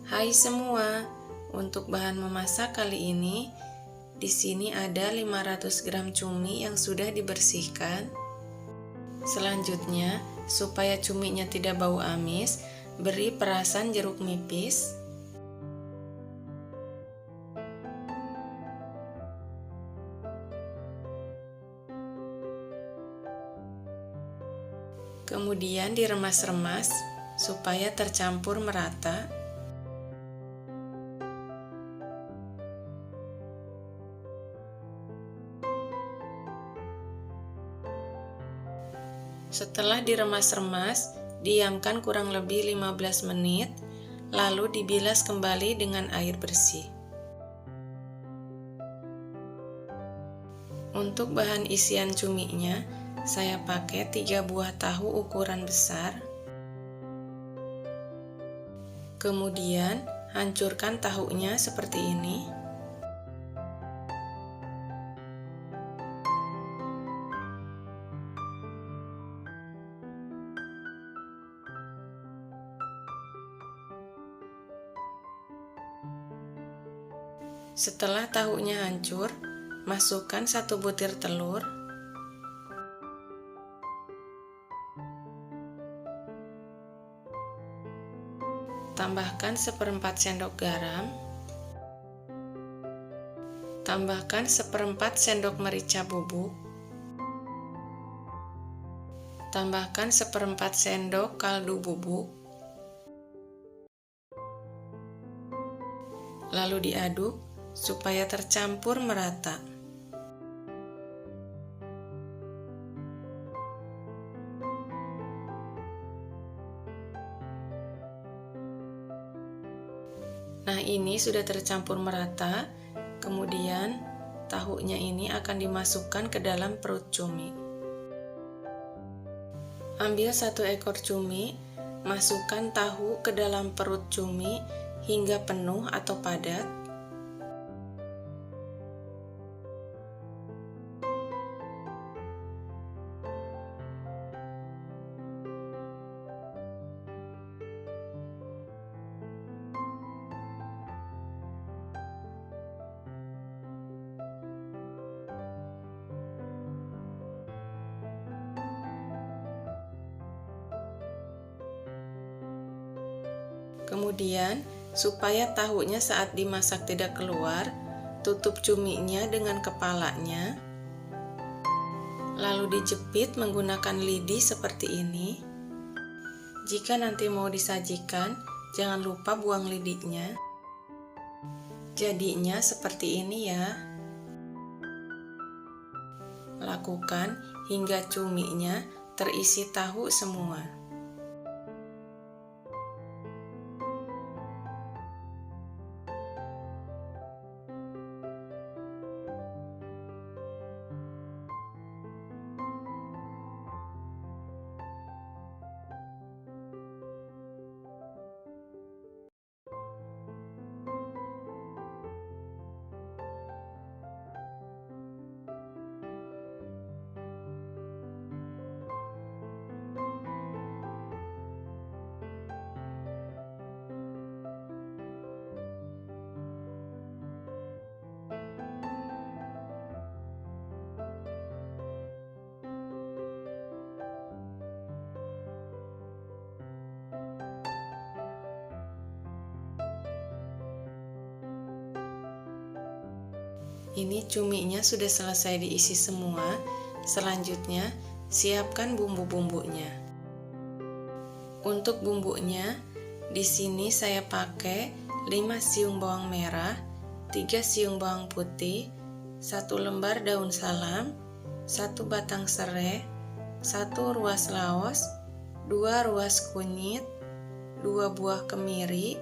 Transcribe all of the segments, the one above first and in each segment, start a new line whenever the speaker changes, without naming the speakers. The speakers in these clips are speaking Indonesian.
Hai semua, untuk bahan memasak kali ini, di sini ada 500 gram cumi yang sudah dibersihkan. Selanjutnya, supaya cuminya tidak bau amis, beri perasan jeruk nipis. Kemudian diremas-remas supaya tercampur merata. Setelah diremas-remas, diamkan kurang lebih 15 menit, lalu dibilas kembali dengan air bersih. Untuk bahan isian cuminya, saya pakai 3 buah tahu ukuran besar. Kemudian, hancurkan tahunya seperti ini. Setelah tahunya hancur, masukkan 1 butir telur, tambahkan 1/4 sendok garam, tambahkan 1/4 sendok merica bubuk, tambahkan 1/4 sendok kaldu bubuk, lalu diaduk supaya tercampur merata. Nah, ini sudah tercampur merata. Kemudian tahunya ini akan dimasukkan ke dalam perut cumi. Ambil 1 ekor cumi, masukkan tahu ke dalam perut cumi hingga penuh atau padat. Kemudian, supaya tahunya saat dimasak tidak keluar, tutup cuminya dengan kepalanya, lalu dijepit menggunakan lidi seperti ini. Jika nanti mau disajikan, jangan lupa buang lidinya. Jadinya seperti ini ya. Lakukan hingga cuminya terisi tahu semua. Ini cuminya sudah selesai diisi semua. Selanjutnya, siapkan bumbu-bumbunya. Untuk bumbunya, di sini saya pakai 5 siung bawang merah, 3 siung bawang putih, 1 lembar daun salam, 1 batang serai, 1 ruas laos, 2 ruas kunyit, 2 buah kemiri,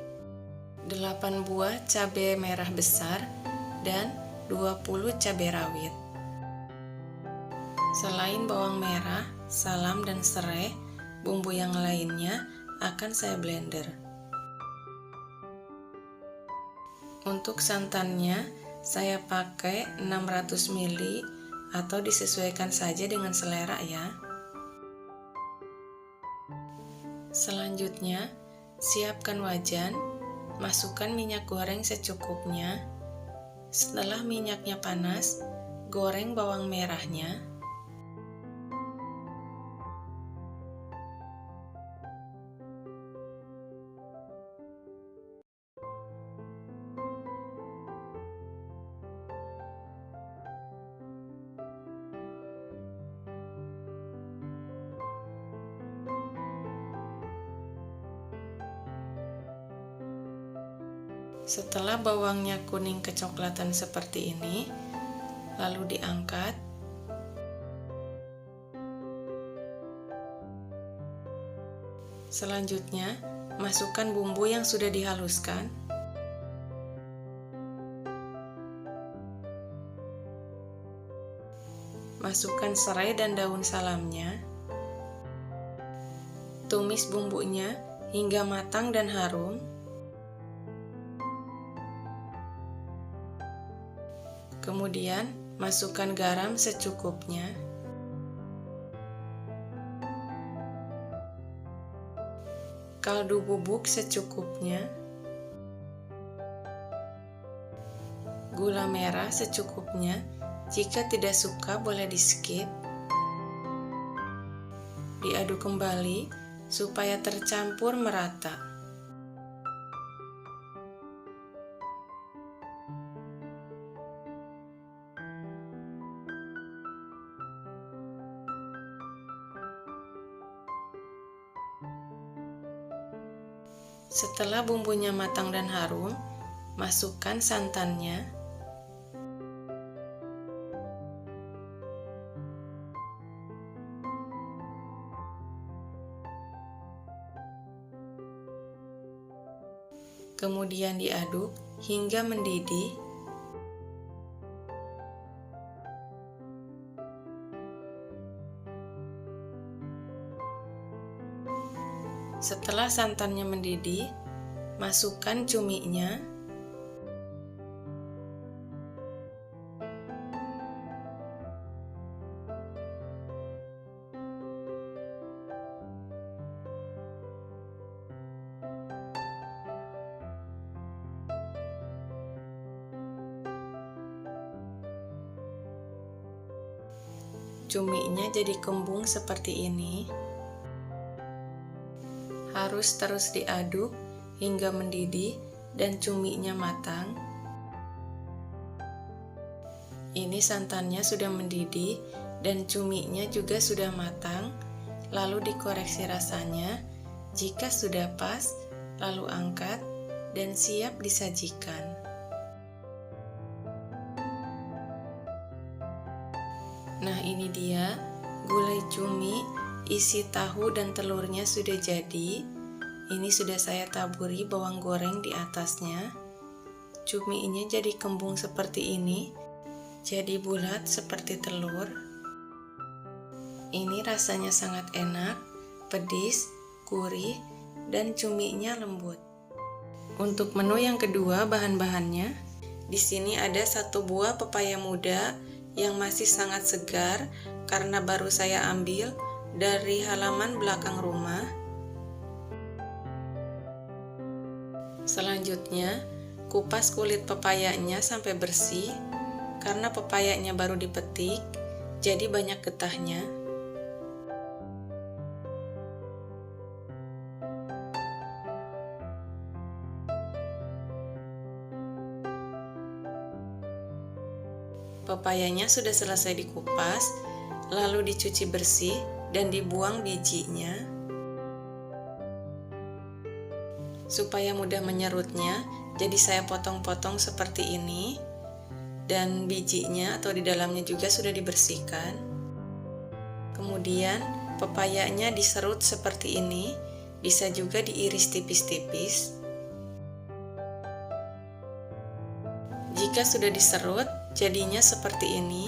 8 buah cabai merah besar, dan 20 cabai rawit. Selain bawang merah, salam, dan serai, bumbu yang lainnya akan saya blender. Untuk santannya, saya pakai 600 ml atau disesuaikan saja dengan selera ya. Selanjutnya, siapkan wajan, Masukkan minyak goreng secukupnya. Setelah minyaknya panas, goreng bawang merahnya. Setelah bawangnya kuning kecoklatan seperti ini, lalu diangkat. Selanjutnya, masukkan bumbu yang sudah dihaluskan. Masukkan serai dan daun salamnya. Tumis bumbunya hingga matang dan harum. Kemudian, masukkan garam secukupnya. Kaldu bubuk secukupnya. Gula merah secukupnya. Jika tidak suka, boleh di-skip. Diaduk kembali supaya tercampur merata. Setelah bumbunya matang dan harum, masukkan santannya. Kemudian diaduk hingga mendidih. Setelah santannya mendidih, masukkan cuminya. Cuminya jadi kembung seperti ini. Harus terus diaduk hingga mendidih dan cuminya matang. Ini santannya sudah mendidih dan cuminya juga sudah matang. Lalu dikoreksi rasanya. Jika sudah pas, lalu angkat dan siap disajikan. Nah, ini dia gulai cumi isi tahu dan telurnya sudah jadi. Ini sudah saya taburi bawang goreng di atasnya. Cuminya jadi kembung seperti ini, jadi bulat seperti telur. Ini rasanya sangat enak, pedis, gurih, dan cuminya lembut. Untuk menu yang kedua, bahan-bahannya. Di sini ada 1 buah pepaya muda yang masih sangat segar karena baru saya ambil dari halaman belakang rumah. Selanjutnya, kupas kulit pepayanya sampai bersih karena pepayanya baru dipetik, jadi banyak getahnya. Pepayanya sudah selesai dikupas, lalu dicuci bersih dan dibuang bijinya. Supaya mudah menyerutnya, jadi saya potong-potong seperti ini. Dan bijinya atau di dalamnya juga sudah dibersihkan. Kemudian pepayanya diserut seperti ini, bisa juga diiris tipis-tipis. Jika sudah diserut, jadinya seperti ini.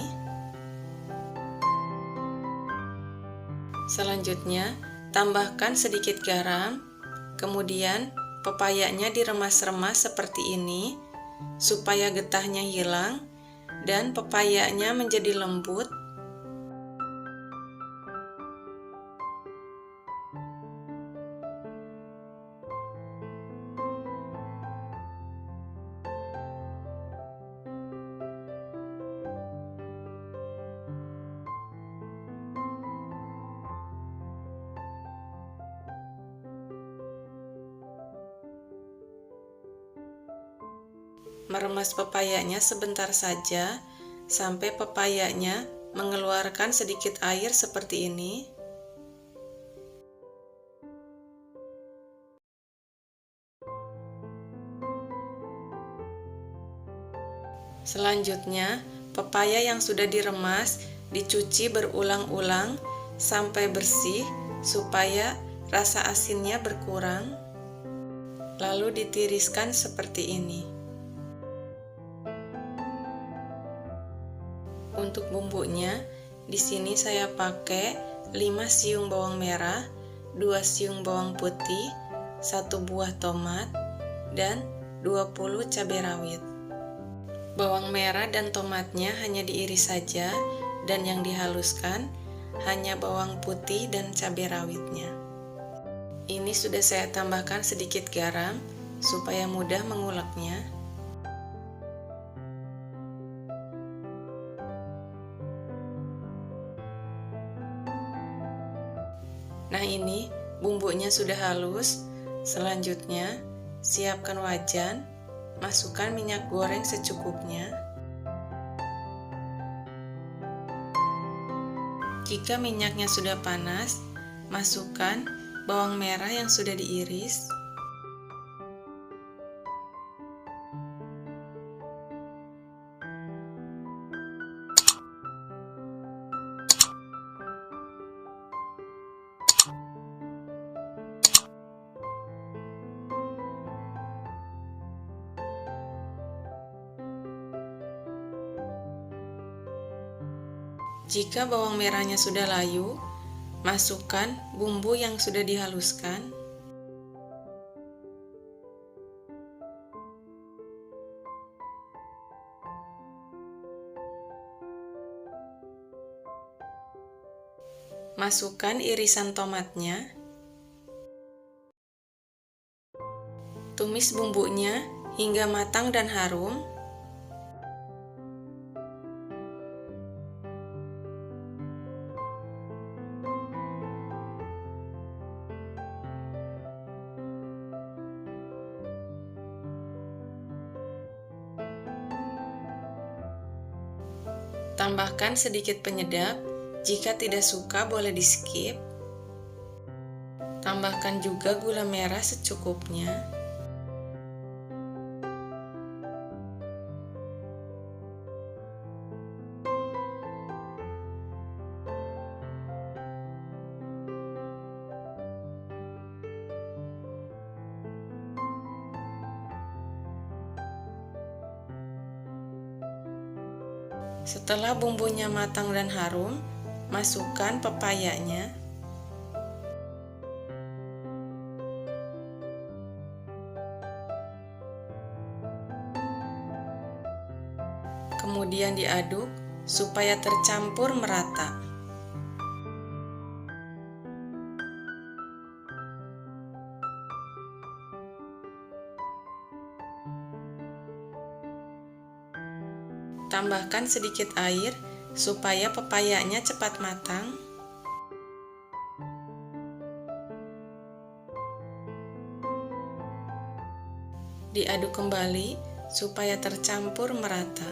Selanjutnya, tambahkan sedikit garam, kemudian pepayanya diremas-remas seperti ini supaya getahnya hilang dan pepayanya menjadi lembut. Meremas pepayanya sebentar saja sampai pepayanya mengeluarkan sedikit air seperti ini. Selanjutnya, pepaya yang sudah diremas dicuci berulang-ulang sampai bersih supaya rasa asinnya berkurang. Lalu ditiriskan seperti ini. Untuk bumbunya, di sini saya pakai 5 siung bawang merah, 2 siung bawang putih, 1 buah tomat, dan 20 cabai rawit. Bawang merah dan tomatnya hanya diiris saja, dan yang dihaluskan hanya bawang putih dan cabai rawitnya. Ini sudah saya tambahkan sedikit garam supaya mudah menguleknya. Nah, ini bumbunya sudah halus. Selanjutnya, siapkan wajan, masukkan minyak goreng secukupnya. Jika minyaknya sudah panas, masukkan bawang merah yang sudah diiris. Jika bawang merahnya sudah layu, masukkan bumbu yang sudah dihaluskan. Masukkan irisan tomatnya. Tumis bumbunya hingga matang dan harum. Tambahkan sedikit penyedap, jika tidak suka boleh di-skip. Tambahkan juga gula merah secukupnya. Setelah bumbunya matang dan harum, masukkan pepayanya. Kemudian diaduk supaya tercampur merata. Tambahkan sedikit air supaya pepayanya cepat matang. Diaduk kembali supaya tercampur merata.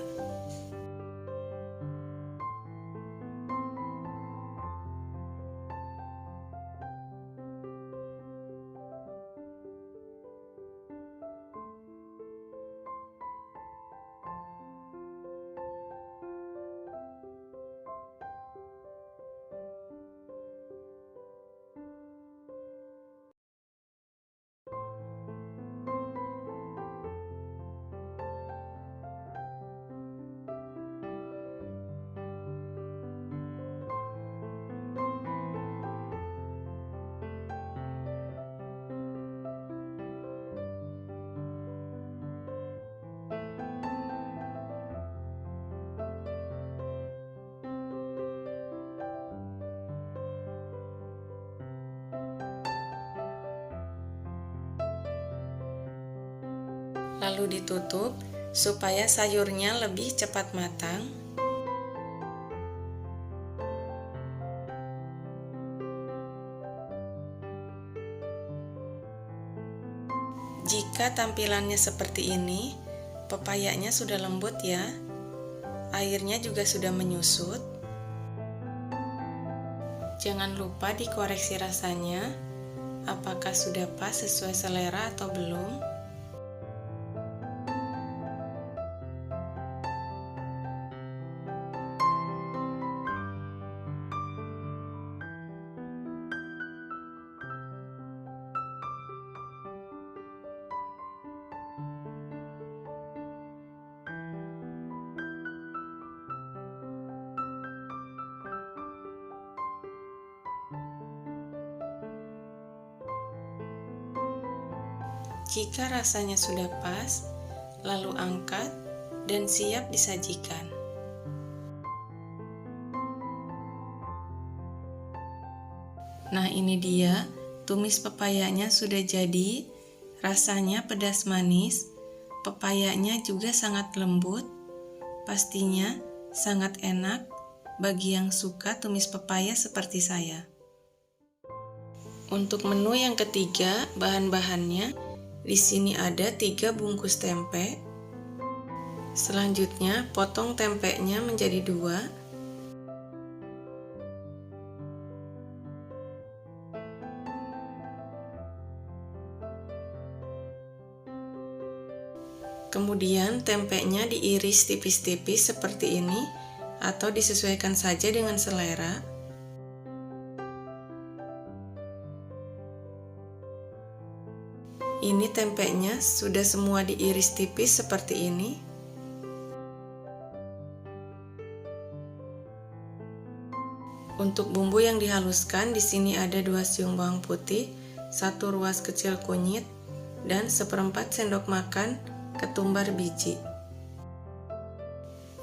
Lalu ditutup supaya sayurnya lebih cepat matang. Jika tampilannya seperti ini, Pepayanya sudah lembut ya. Airnya juga sudah menyusut. Jangan lupa dikoreksi rasanya. Apakah sudah pas sesuai selera atau belum? Jika rasanya sudah pas, lalu angkat dan siap disajikan. Nah, ini dia, tumis pepayanya sudah jadi. Rasanya pedas manis, pepayanya juga sangat lembut. Pastinya sangat enak bagi yang suka tumis pepaya seperti saya. Untuk menu yang ketiga, bahan-bahannya di sini ada 3 bungkus tempe. Selanjutnya, potong tempenya menjadi 2. Kemudian tempenya diiris tipis-tipis seperti ini atau disesuaikan saja dengan selera. Ini tempenya sudah semua diiris tipis seperti ini. Untuk bumbu yang dihaluskan, di sini ada 2 siung bawang putih, 1 ruas kecil kunyit, dan 1/4 sendok makan ketumbar biji.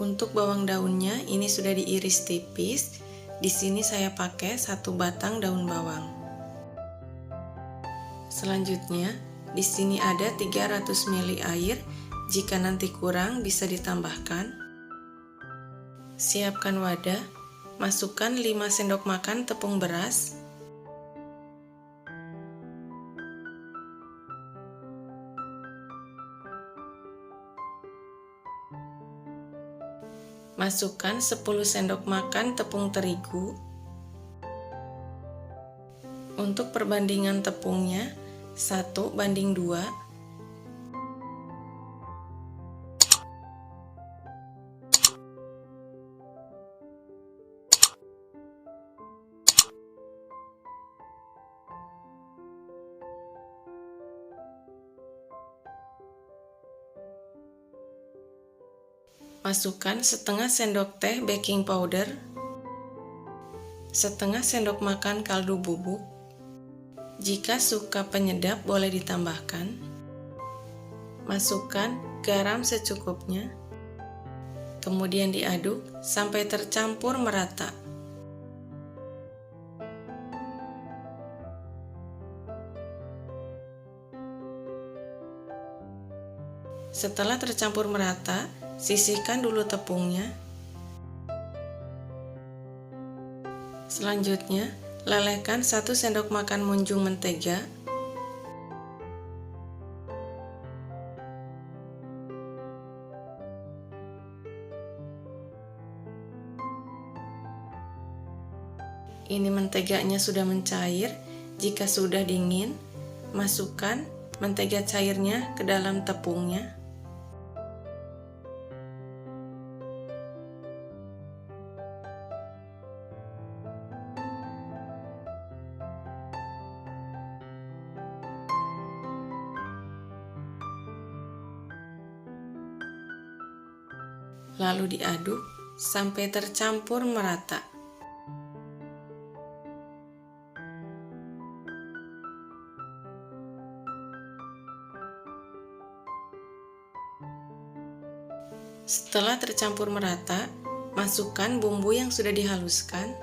Untuk bawang daunnya, ini sudah diiris tipis. Di sini saya pakai 1 batang daun bawang. Selanjutnya, di sini ada 300 ml air. Jika nanti kurang, bisa ditambahkan. Siapkan wadah. Masukkan 5 sendok makan tepung beras. Masukkan 10 sendok makan tepung terigu. Untuk perbandingan tepungnya 1:2. Masukkan setengah sendok teh baking powder, setengah sendok makan kaldu bubuk. Jika suka penyedap boleh ditambahkan. Masukkan garam secukupnya. Kemudian diaduk sampai tercampur merata. Setelah tercampur merata, sisihkan dulu tepungnya. Selanjutnya, lelehkan 1 sendok makan munjung mentega. Ini menteganya sudah mencair. Jika sudah dingin, masukkan mentega cairnya ke dalam tepungnya. Lalu diaduk sampai tercampur merata. Setelah tercampur merata, masukkan bumbu yang sudah dihaluskan.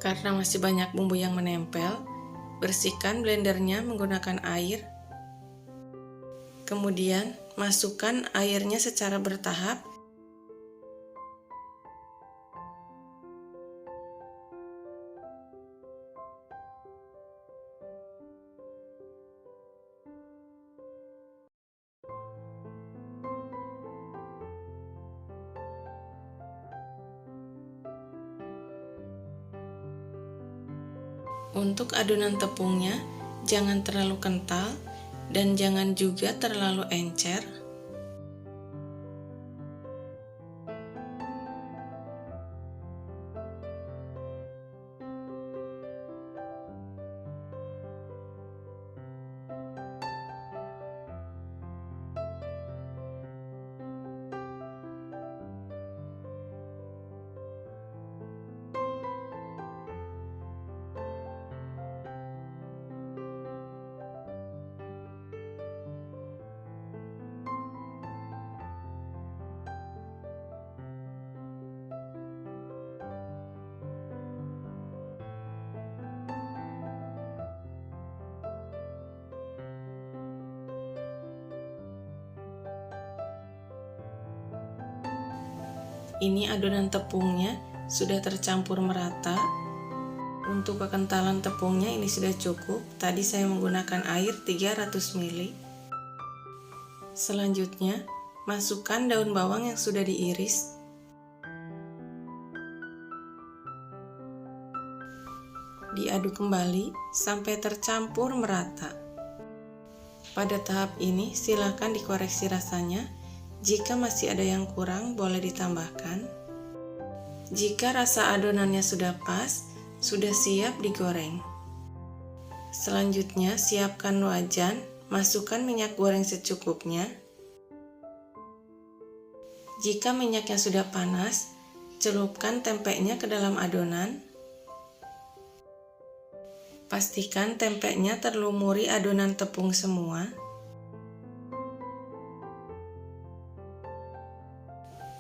Karena masih banyak bumbu yang menempel, bersihkan blendernya menggunakan air. Kemudian, masukkan airnya secara bertahap. Untuk adonan tepungnya, jangan terlalu kental dan jangan juga terlalu encer. Ini adonan tepungnya sudah tercampur merata. Untuk kekentalan tepungnya ini sudah cukup. Tadi saya menggunakan air 300 ml. Selanjutnya, masukkan daun bawang yang sudah diiris. Diaduk kembali sampai tercampur merata. Pada tahap ini, silakan dikoreksi rasanya. Jika masih ada yang kurang, boleh ditambahkan. Jika rasa adonannya sudah pas, sudah siap digoreng. Selanjutnya, siapkan wajan, masukkan minyak goreng secukupnya. Jika minyaknya sudah panas, celupkan tempenya ke dalam adonan. Pastikan tempenya terlumuri adonan tepung semua.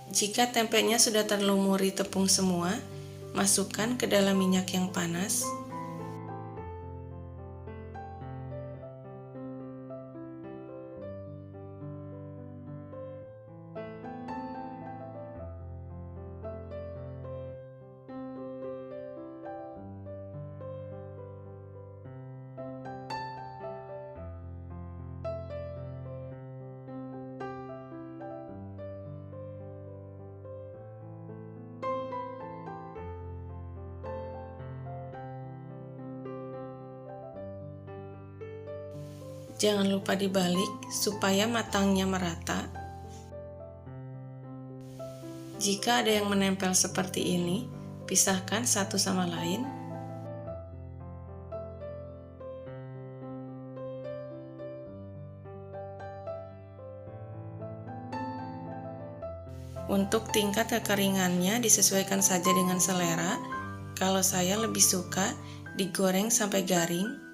Jika tempenya sudah terlumuri tepung semua, masukkan ke dalam minyak yang panas. Jangan lupa dibalik supaya matangnya merata. Jika ada yang menempel seperti ini, pisahkan satu sama lain. Untuk tingkat kekeringannya disesuaikan saja dengan selera. Kalau saya lebih suka digoreng sampai garing.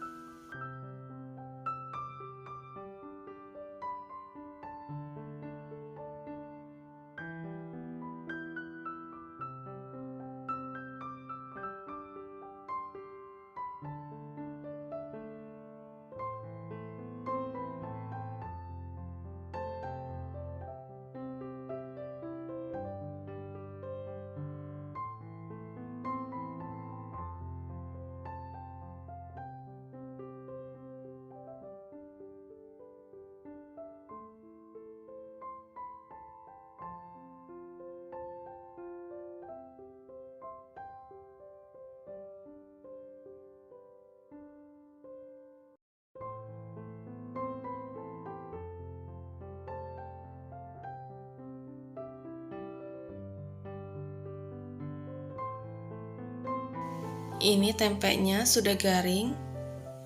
Ini tempenya sudah garing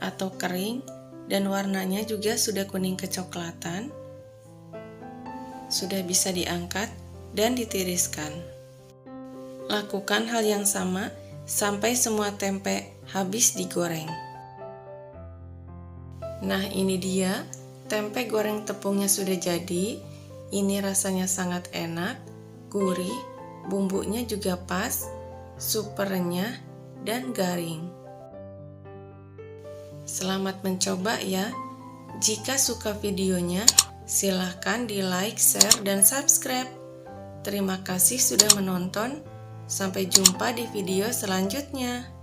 atau kering dan warnanya juga sudah kuning kecoklatan. Sudah bisa diangkat dan ditiriskan. Lakukan hal yang sama sampai semua tempe habis digoreng. Nah, ini dia tempe goreng tepungnya sudah jadi. Ini rasanya sangat enak, gurih, bumbunya juga pas, super renyah dan garing. Selamat mencoba ya. Jika suka videonya, silahkan di like, share, dan subscribe. Terima kasih sudah menonton. Sampai jumpa di video selanjutnya.